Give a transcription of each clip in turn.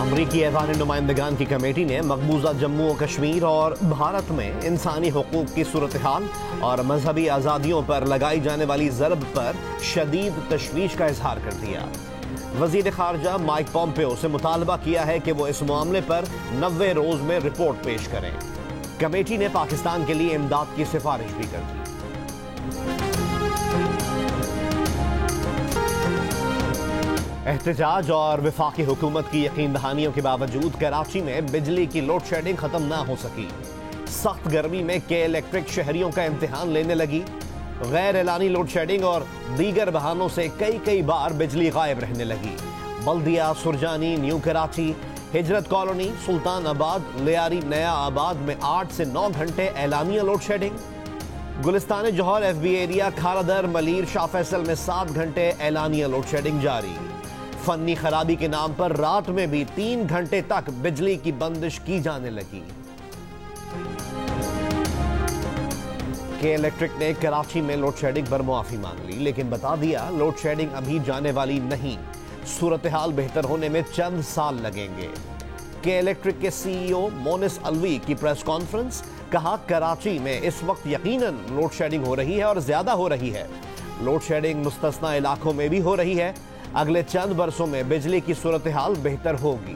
अमरीकी ऐवान नुमाइंदगान की कमेटी ने मकबूजा जम्मू और कश्मीर और भारत में इंसानी हुकूक की सूरत हाल और मजहबी आज़ादियों पर लगाई जाने वाली ज़रब पर शदीद तशवीश का इजहार कर दिया। वज़ीर ख़ारजा माइक पॉम्पेओ से मुतालबा किया है कि वो इस मामले पर 90 रोज़ में रिपोर्ट पेश करें। कमेटी ने पाकिस्तान के लिए इमदाद की सिफारिश भी कर दी। एहतजाज और वफाकी हुकूमत की यकीन दहानियों के बावजूद कराची में बिजली की लोड शेडिंग खत्म ना हो सकी। सख्त गर्मी में के इलेक्ट्रिक शहरियों का इम्तिहान लेने लगी। गैर एलानी लोड शेडिंग और दीगर बहानों से कई बार बिजली गायब रहने लगी। बल्दिया, सुरजानी, न्यू कराची, हिजरत कॉलोनी, सुल्तान आबाद, लियारी, नया आबाद में 8 से 9 घंटे एलानिया लोड शेडिंग। गुलिस्तान जौहर, FB एरिया, खारादर, मलीर, शाह फैसल में 7 घंटे एलानिया लोड शेडिंग जारी। फन्नी खराबी के नाम पर रात में भी 3 घंटे तक बिजली की बंदिश की जाने लगी। के इलेक्ट्रिक ने कराची में लोड शेडिंग पर मुआफी मांग ली, लेकिन बता दिया लोड शेडिंग अभी जाने वाली नहीं, सूरत हाल बेहतर होने में चंद साल लगेंगे। के इलेक्ट्रिक के CEO मोनिस अलवी की प्रेस कॉन्फ्रेंस, कहा कराची में इस वक्त यकीनन लोड शेडिंग हो रही है और ज्यादा हो रही है। लोड शेडिंग मुस्तस्ना इलाकों में भी हो रही है। अगले चंद बरसों में बिजली की सूरत हाल बेहतर होगी।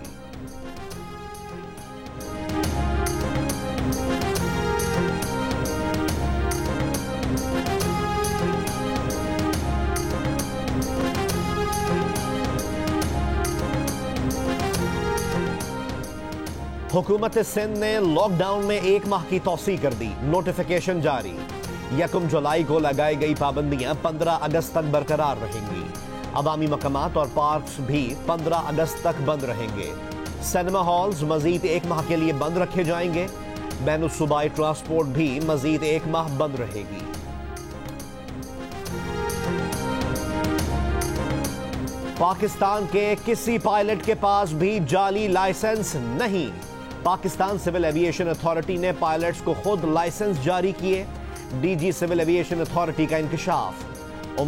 हुकूमत सिंध ने लॉकडाउन में 1 माह की तौसी कर दी। नोटिफिकेशन जारी। 1 जुलाई को लगाई गई पाबंदियां 15 अगस्त तक बरकरार रहेंगी। अवामी मकामात और पार्क्स भी 15 अगस्त तक बंद रहेंगे। सिनेमा हॉल्स मजीद 1 माह के लिए बंद रखे जाएंगे। बैनुल सूबाई ट्रांसपोर्ट भी मजीद 1 माह बंद रहेगी। पाकिस्तान के किसी पायलट के पास भी जाली लाइसेंस नहीं। पाकिस्तान सिविल एविएशन अथॉरिटी ने पायलट्स को खुद लाइसेंस जारी किए। DG सिविल एविएशन अथॉरिटी का इंकशाफ।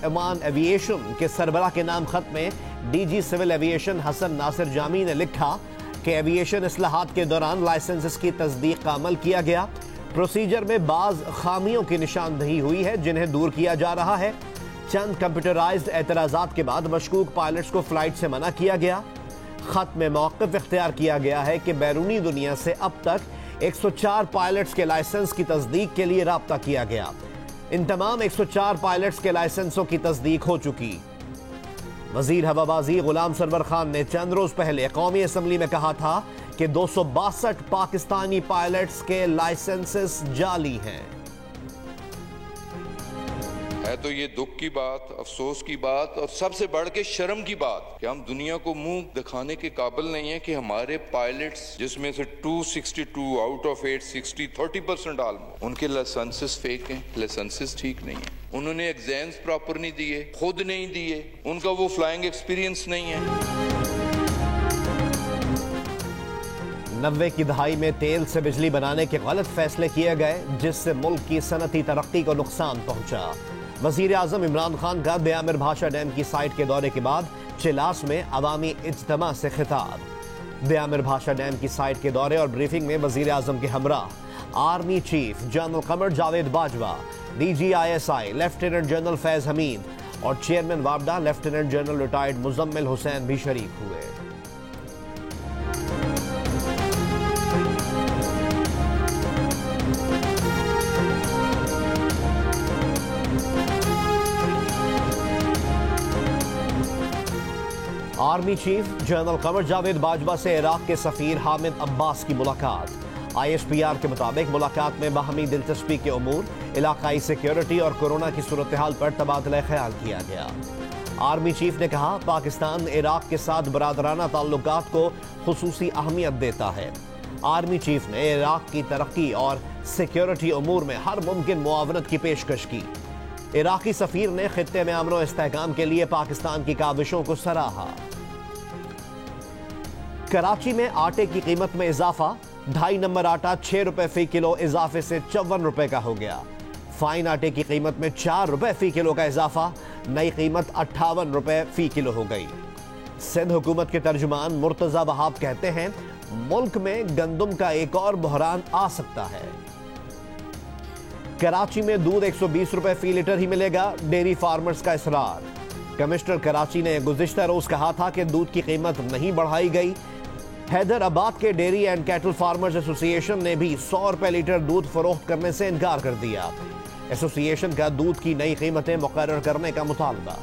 ओमान एविएशन के सरबराह के नाम खत में DG civil aviation Hasan Nasir Jami ने लिखा कि एविएशन इस्लाहात के दौरान लाइसेंसेस की तस्दीक का अमल किया गया। प्रोसीजर में बाज खामियों की निशानदही हुई है जिन्हें दूर किया जा रहा है। चंद कंप्यूटराइज्ड एतराजात के बाद मशकूक पायलट्स को फ्लाइट से मना किया गया। खत में मौक़िफ़ इख्तियार किया गया है कि बैरूनी दुनिया से अब तक 104 पायलट्स के लाइसेंस की तस्दीक के लिए राब्ता किया गया। इन तमाम 104 पायलट्स के लाइसेंसों की तस्दीक हो चुकी। वजीर हवाबाजी गुलाम सरवर खान ने चंद रोज पहले कौमी असम्बली में कहा था कि 262 पाकिस्तानी पायलट्स के लाइसेंसेस जाली हैं। है तो ये दुख की बात, अफसोस की बात और सबसे बढ़ के शर्म की बात कि हम दुनिया को मुंह दिखाने के काबिल नहीं है कि हमारे पायलट्स, जिसमें से 262 आउट ऑफ 860 30% आलमोस्ट, उनके लाइसेंसेस फेक हैं, लाइसेंसेस ठीक नहीं है। उन्होंने एग्जाम्स प्रॉपर नहीं दिए, खुद नहीं दिए, उनका वो फ्लाइंग एक्सपीरियंस नहीं है। 90 की दहाई में तेल से बिजली बनाने के गलत फैसले किए गए, जिससे मुल्क की सनती तरक्की को नुकसान पहुंचा। वजीर आजम इमरान खान का दयामिर भाषा डैम की साइट के दौरे के बाद चिलास में अवामी इज्तिमा से खिताब। दयामिर भाषा डैम की साइट के दौरे और ब्रीफिंग में वजीर आजम के हमराह army chief general Qamar Javed Bajwa, DG ISI lieutenant general Faiz Hameed और चेयरमैन वापडा lieutenant general retired Muzammil Hussain भी शरीक हुए। Army chief general Qamar Javed Bajwa से इराक के सफीर हामिद अब्बास की मुलाकात। ISPR के मुताबिक मुलाकात में बाहमी दिलचस्पी के उमूर, इलाकाई सिक्योरिटी और कोरोना की सूरत हाल पर तबादला ख्याल किया गया। आर्मी चीफ ने कहा पाकिस्तान इराक के साथ बरादराना ताल्लुकात को खुसूसी अहमियत देता है। आर्मी चीफ ने इराक की तरक्की और सिक्योरिटी उमूर में हर मुमकिन मुआवनत की पेशकश की। इराकी सफीर ने खित्ते में अमन और इस्तेहकाम के लिए पाकिस्तान की काविशों को सराहा। कराची में आटे की कीमत में इजाफा, 2.5 नंबर आटा 6 रुपए फी किलो इजाफे से 54 रुपए का हो गया। फाइन आटे की कीमत में 4 रुपए फी किलो का इजाफा, नई कीमत 58 रुपए फी किलो हो गई। सिंध हुकूमत के तर्जुमान मुर्तजा वहाब कहते हैं मुल्क में गंदम का एक और बहरान आ सकता है। कराची में दूध 120 रुपए फी लीटर ही मिलेगा, डेयरी फार्मर्स का इसरार। कमिश्नर कराची ने गुज़िश्ता रोज कहा था कि दूध की कीमत नहीं बढ़ाई गई। हैदराबाद के dairy and cattle farmers association ने भी 100 रुपए लीटर दूध फरोख्त करने से इनकार कर दिया। एसोसिएशन का दूध की नई कीमतें मुकर्रर करने का मुतालबा।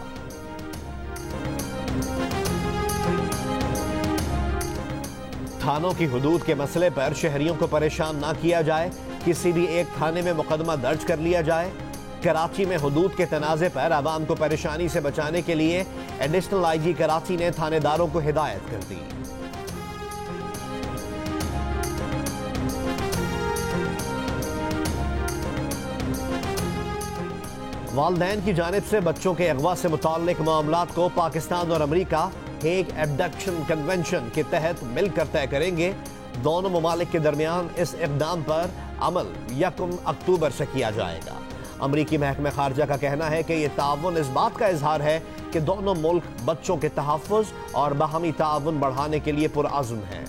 थानों की हुदूद के मसले पर शहरियों को परेशान ना किया जाए, किसी भी एक थाने में मुकदमा दर्ज कर लिया जाए। कराची में हुदूद के तनाज़े पर आवाम को परेशानी से बचाने के लिए एडिशनल आईजी कराची ने थानेदारों को हिदायत कर दी। वालिदैन की जानिब से बच्चों के अगवा से मुताल्लिक मामलात को पाकिस्तान और अमरीका हेग एबडक्शन कन्वेंशन के तहत मिलकर तय करेंगे। दोनों ममालिक के दरमियान इस इक़दाम पर अमल 1 अक्टूबर से किया जाएगा। अमरीकी महकमा खारजा का कहना है कि यह ताउन इस बात का इजहार है कि दोनों मुल्क बच्चों के तहफ़्फ़ुज़ और बाहमी ताउन बढ़ाने के लिए पुरअज़्म हैं।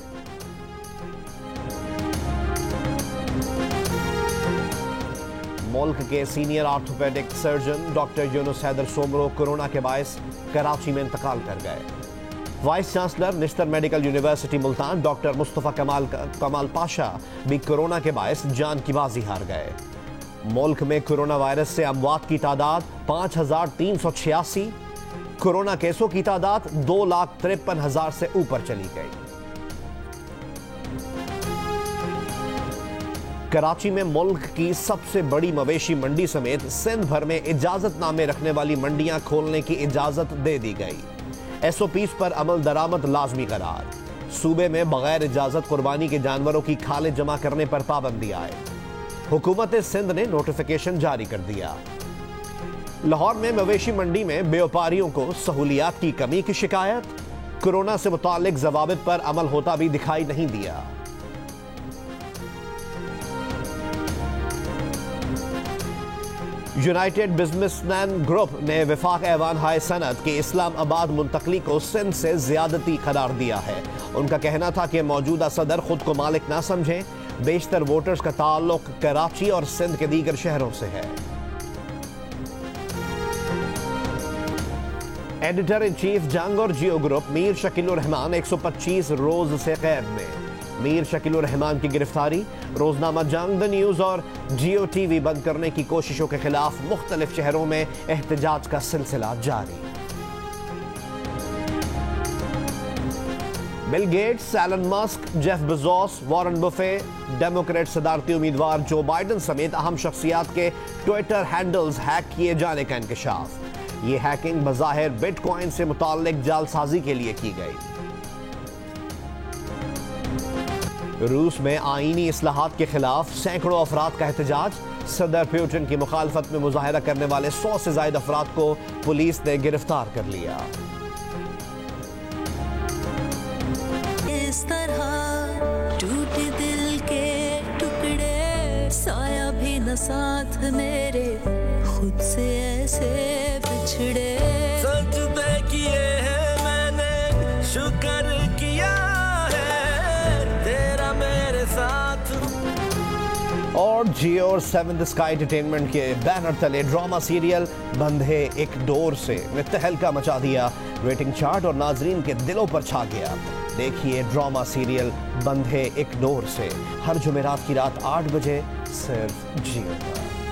मुल्क के senior orthopaedic surgeon doctor Yunus Haider Soomro corona के बायस कराची में इंतकाल कर गए। Vice chancellor Nishtar medical university Multan doctor Mustafa Kamal Pasha भी कोरोना के बायस जान की बाजी हार गए। मुल्क में कोरोना वायरस से अमवात की तादाद 5,386, कोरोना केसों की तादाद 2,53,000 से ऊपर चली गई। कराची में मुल्क की सबसे बड़ी मवेशी मंडी समेत सिंध भर में इजाजतनामे रखने वाली मंडियां खोलने की इजाजत दे दी गई। SOPs पर अमल दरामद लाजमी करार। सूबे में बगैर इजाजत कुर्बानी के जानवरों की खाले जमा करने पर पाबंदी आए। हुकूमत सिंध ने नोटिफिकेशन जारी कर दिया। लाहौर में मवेशी मंडी में व्यापारियों को सहूलियात की कमी की शिकायत। कोरोना से मुताल्लिक ज़वाबित पर अमल होता भी दिखाई नहीं दिया। यूनाइटेड बिजनेसमैन ग्रुप ने वफाक ऐवान हाय सनत के इस्लामाबाद मुंतकली को सिंध से ज्यादती करार दिया है। उनका कहना था कि मौजूदा सदर खुद को मालिक ना समझें। बेशतर वोटर्स का ताल्लुक कराची और सिंध के दीगर शहरों से है। एडिटर इन चीफ जंग और जियो ग्रुप मीर शकीलुर रहमान 125 रोज से कैद में। मीर शकीलुर रहमान की गिरफ्तारी, रोजनामा जंग, द न्यूज और जियो टीवी बंद करने की कोशिशों के खिलाफ मुख्तलिफ शहरों में एहतजाज का सिलसिला जारी। Bill Gates, Elon Musk, Jeff Bezos, Warren Buffett, democrat सदारती उम्मीदवार जो बाइडन समेत अहम शख्सियात के ट्विटर हैंडल्स हैक किए जाने का इंकशाफ। ये हैकिंग बज़ाहिर बिटकॉइन से मुताल्लिक जालसाजी के लिए की गई। रूस में आईनी इस्लाहात के खिलाफ सैकड़ों अफराद का एहतजाज। सदर पुतिन की मुखालफत में मुजाहरा करने वाले 100 से ज्यादा अफराद को पुलिस ने गिरफ्तार कर लिया। इस तरह टूटे दिल के टुकड़े, साया भी न साथ मेरे, खुद से ऐसे बिछड़े। सजदे किए हैं मैंने, शुक्र किया है तेरा मेरे साथ। और जियो और सेवंथ स्काई एंटरटेनमेंट के बैनर तले ड्रामा सीरियल बंधे एक डोर से ने तहलका मचा दिया। रेटिंग चार्ट और नाजरीन के दिलों पर छा गया। देखिए ड्रामा सीरियल बंधे एक डोर से हर जुमेरात की रात 8 बजे सिर्फ जियो पर।